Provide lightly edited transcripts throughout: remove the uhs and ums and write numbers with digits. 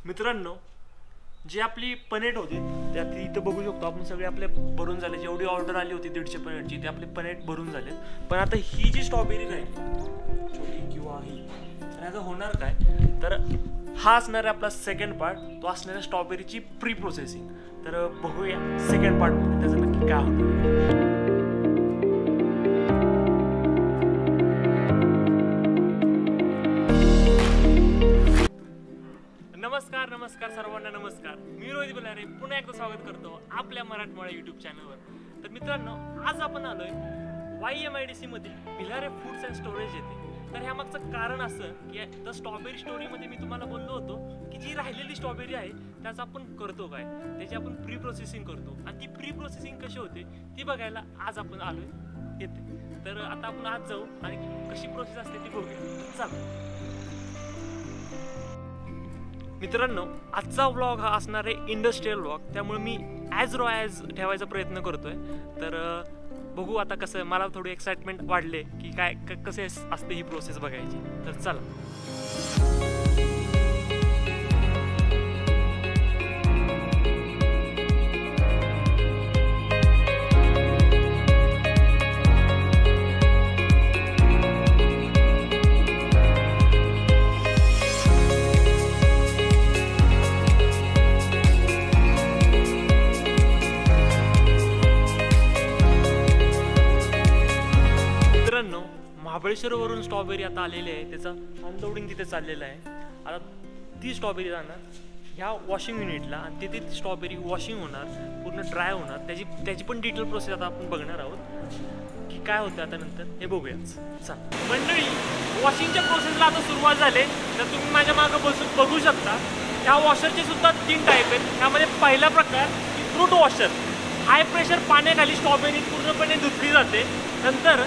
मित्रांनो, जी आपली पनेट होती त्यात इथं बघू शकतो आपण, सगळे आपले भरून झाले. जेवढी ऑर्डर आली होती 150 पनेटची ते आपले पनेट भरून झाले. पण आता ही जी स्ट्रॉबेरी राहिली छोटी किंवा ही, तर याचं होणार काय, तर हा असणार आहे आपला सेकंड पार्ट. तो असणार आहे स्ट्रॉबेरीची प्री प्रोसेसिंग. तर बघूया सेकंड पार्टमध्ये त्याचं नक्की काय होतं. नमस्कार सर्वांना नमस्कार. मी रोहित बलारे पुन्हा एकदा स्वागत करतो आपल्या मराठमोळा यूट्यूब चॅनलवर. तर मित्रांनो, आज आपण आलोय YMIDC मधील भिलारे फूड्स अँड स्टोरेज येथे. तर ह्यामागचं कारण असं की द स्ट्रॉबेरी स्टोरीमध्ये मी तुम्हाला बोललो होतो की जी राहिलेली स्ट्रॉबेरी आहे त्याचं आपण करतो काय, त्याची आपण प्री प्रोसेसिंग करतो. आणि ती प्री प्रोसेसिंग कशी होते ती बघायला आज आपण आलोय येते. तर आता आपण आज जाऊ आणि कशी प्रोसेस असते ती बघूया. चला मित्रांनो, आजचा व्लॉग हा असणार आहे इंडस्ट्रियल व्लॉग, त्यामुळे मी ॲज ठेवायचा प्रयत्न करतोय. तर बघू आता कसं, मला थोडी एक्साइटमेंट वाढले की काय कसे असते ही प्रोसेस बघायची. तर चला. महाबळेश्वरवरून स्ट्रॉबेरी आता आलेली आहे, त्याचं अनलोडिंग तिथे चाललेलं आहे. आता ती स्ट्रॉबेरी जाणार ह्या वॉशिंग युनिटला आणि तिथे ती स्ट्रॉबेरी वॉशिंग होणार, पूर्ण ड्राय होणार. त्याची पण डिटेल प्रोसेस आता आपण बघणार आहोत की काय होतं आता नंतर हे बघूयाच. चला मंडळी, वॉशिंगच्या प्रोसेसला आता सुरुवात झाली. तर तुम्ही माझ्या मागं बसून बघू शकता. ह्या वॉशरचे सुद्धा 3 टाईप आहेत. त्यामध्ये पहिला प्रकार की फ्रूट वॉशर. हाय प्रेशर पाण्याखाली स्ट्रॉबेरी पूर्णपणे धुतली जाते. नंतर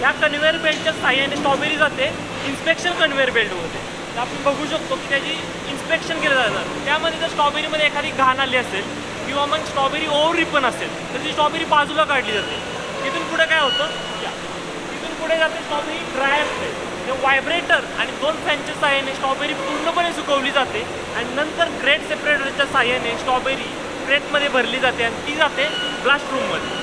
या कन्व्हेअर बेल्टच्या साहाय्याने स्ट्रॉबेरी जाते इन्स्पेक्शन कन्व्हेअर बेल्टमध्ये. तर आपण बघू शकतो की त्याची इन्स्पेक्शन केलं जातं. त्यामध्ये जर स्ट्रॉबेरीमध्ये एखादी घाण आली असेल किंवा मग स्ट्रॉबेरी ओव्हर रिपन असेल तर ती स्ट्रॉबेरी बाजूला काढली जाते. तिथून पुढे काय होतं, तिथून पुढे जाते स्ट्रॉबेरी ड्राय असते. ते व्हायब्रेटर आणि 2 फॅनच्या साहाय्याने स्ट्रॉबेरी पूर्णपणे सुकवली जाते आणि नंतर ग्रेट सेपरेटरच्या साहाय्याने स्ट्रॉबेरी क्रेटमध्ये भरली जाते आणि ती जाते ब्लास्ट रूममध्ये.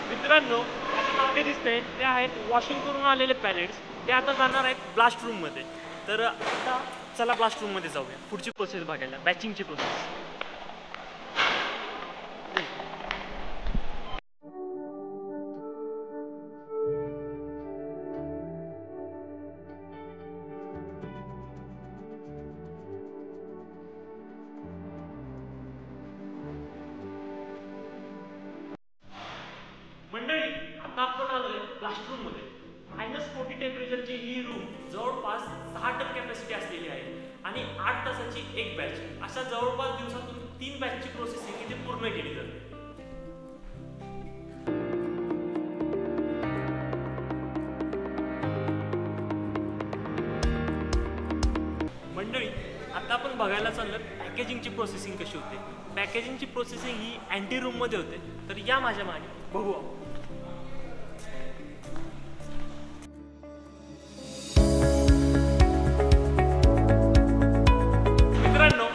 मित्रांनो, मागे दिसतंय ते आहेत वॉशिंग करून आलेले पॅलेट्स. ते आता जाणार आहेत ब्लास्ट रूममध्ये. तर आता चला ब्लास्ट रूममध्ये जाऊया पुढची प्रोसेस बघायला, बॅचिंगची प्रोसेस. मंडळी, आता आपण आलोय ब्लास्ट रूम मध्ये. -40 टेम्परेचरची ही रूम जवळपास 6 टन कॅपॅसिटी असलेली आहे आणि 8 तासाची एक बॅच. अशा जवळपास दिवसातून 3 बॅचची प्रोसेसिंग इथे पूर्ण केली जाते. मंडळी, आता आपण बघायला चाललं पॅकेजिंगची प्रोसेसिंग कशी होते. पॅकेजिंगची प्रोसेसिंग ही अँटी रूममध्ये होते. तर या माझ्या मागे बघू आपण. मित्रांनो,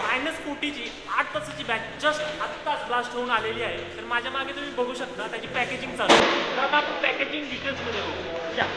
-40ची 8 तासाची बॅच जस्ट आत्ताच ब्लास्ट होऊन आलेली आहे. तर माझ्या मागे तुम्ही बघू शकता त्याची पॅकेजिंग चालू आहे. तर आता आपण पॅकेजिंग डिटेल्समध्ये बघू. या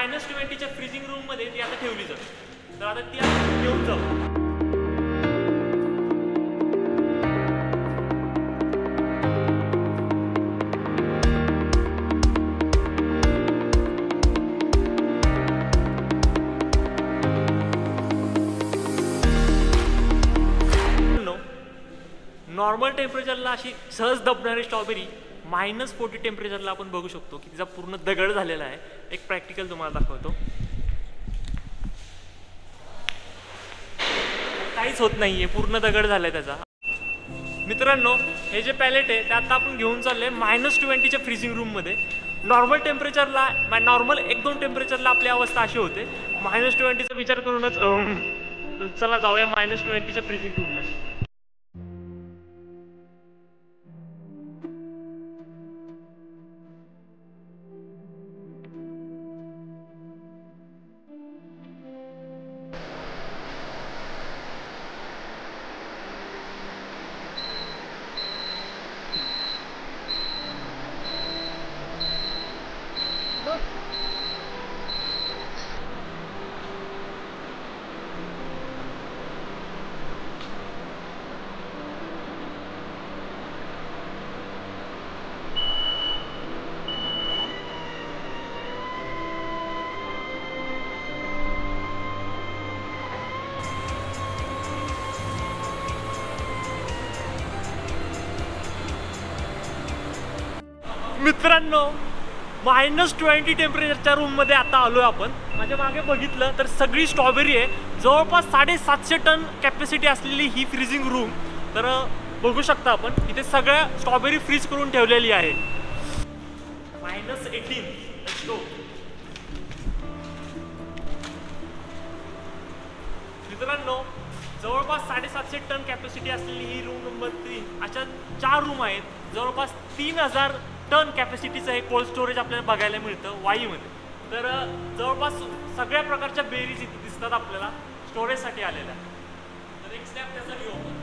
-20च्या फ्रीजिंग रूममध्ये ती आता ठेवली जाते. तर आता ती आपण घेऊन जाऊ. नॉर्मल टेम्परेचरला अशी सहज दबणारी स्ट्रॉबेरी -40 टेम्परेचरला आपण बघू शकतो की तिचा पूर्ण दगड झालेला आहे. एक प्रॅक्टिकल तुम्हाला दाखवतो. काहीच होत नाहीये, पूर्ण दगड झालाय त्याचा. मित्रांनो, हे जे पॅलेट आहे ते आता आपण घेऊन चाललोय -20च्या फ्रीजिंग रूममध्ये. नॉर्मल टेम्परेचरला नॉर्मल 1-2 टेम्परेचरला आपली अवस्था अशी होते. -20चा विचार करूनच चला जाऊया -20च्या फ्रीजिंग रूममध्ये. मित्रांनो, -20 टेम्परेचरच्या रूममध्ये आता आलोय आपण. माझ्या मागे बघितलं तर सगळी स्ट्रॉबेरी आहे. जवळपास 750 टन कॅपॅसिटी असलेली ही फ्रीजिंग रूम. तर बघू शकता आपण इथे सगळ्या स्ट्रॉबेरी फ्रीज करून ठेवलेली आहे. -18. मित्रांनो, जवळपास 750 टन कॅपॅसिटी असलेली ही रूम नंबर 3. अशा 4 रूम आहेत. जवळपास 3000 टन कॅपॅसिटीचं हे कोल्ड स्टोरेज आपल्याला बघायला मिळतं वाईमध्ये. तर जवळपास सगळ्या प्रकारच्या बेरीज इथे दिसतात आपल्याला स्टोरेजसाठी आलेल्या. तर एक स्नॅप त्याचा घेऊ आपण.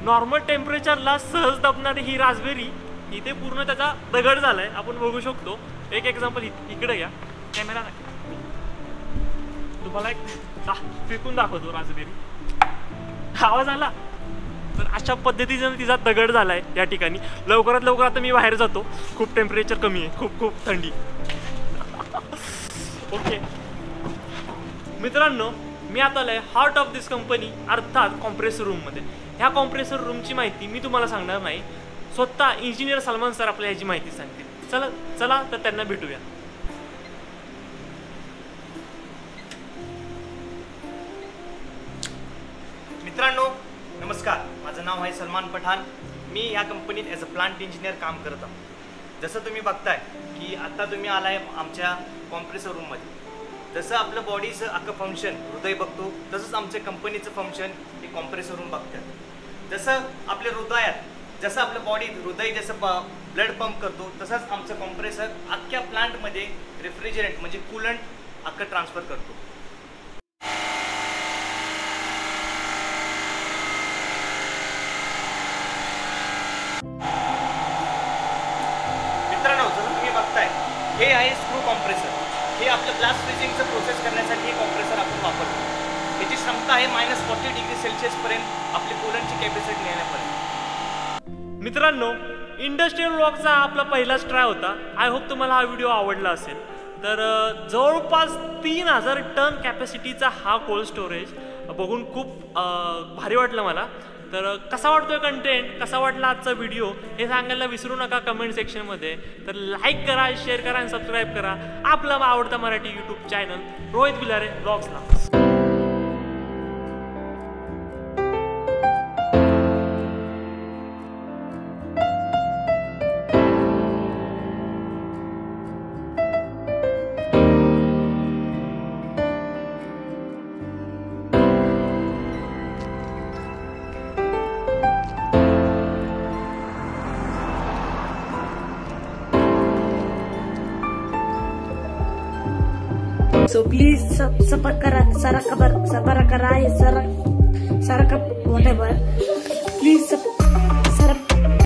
नॉर्मल टेम्परेचरला सहज दबणारी ही रास्पबेरी इथे पूर्ण त्याचा दगड झालाय, आपण बघू शकतो. एक एक्झाम्पल इकडे घ्या, कॅमेरा तुम्हाला एक फेकून दाखवतो रास्पबेरी. आवाज आला. तर अशा पद्धतीने तिचा दगड झालाय या ठिकाणी. लवकरात लवकर आता मी बाहेर जातो, खूप टेम्परेचर कमी आहे, खूप थंडी. ओके मित्रांनो, मी आता आलोय हार्ट ऑफ दिस कंपनी अर्थात कॉम्प्रेसर रूममध्ये. ह्या कॉम्प्रेसर रूमची माहिती मी तुम्हाला सांगणार नाही, स्वतः इंजिनियर सलमान सर आपल्याला ह्याची माहिती सांगतील. चला तर त्यांना भेटूया. मित्रांनो नमस्कार, माझं नाव आहे सलमान पठाण. मी ह्या कंपनीत ॲज अ प्लांट इंजिनियर काम करत आहो. जसं तुम्ही बघताय की आत्ता तुम्ही आलाय आमच्या कॉम्प्रेसर रूममध्ये. जसं आपलं बॉडीचं अख्खं फंक्शन हृदय बघतो, तसंच आमच्या कंपनीचं फंक्शन हे कॉम्प्रेसर रूम बघतात. जसं आपल्या हृदयात जसं आपलं बॉडीत हृदय जसं ब्लड पंप करतो, तसंच आमचं कॉम्प्रेसर अख्ख्या प्लांटमध्ये रेफ्रिजरंट म्हणजे कूलंट अख्खं ट्रान्सफर करतो. मित्रांनो, जसं तुम्ही बघताय हे आहे स्क्रू कॉम्प्रेसर. हे आपलं ग्लास फ्रीजिंगचं प्रोसेस करण्यासाठी हे कॉम्प्रेसर आपण वापरतो. याची क्षमता आहे -40 डिग्री सेल्सिअसपर्यंत आपली कूलंटची कॅपॅसिटी नेण्यापर्यंत. मित्रांनो, इंडस्ट्रियल व्लॉगचा आपला पहिलाच ट्राय होता. आय होप तुम्हाला हा व्हिडिओ आवडला असेल. तर जवळपास 3000 टन कॅपॅसिटीचा हा कोल्ड स्टोरेज बघून खूप भारी वाटलं मला. तर कसा वाटतोय कंटेंट, कसा वाटला आजचा व्हिडिओ हे सांगायला विसरू नका कमेंट सेक्शनमध्ये. तर लाईक करा, शेअर करा आणि सबस्क्राईब करा आपला आवडता मराठी यूट्यूब चॅनल रोहित बिलारे ब्लॉग्सला. So please subscribe, whatever.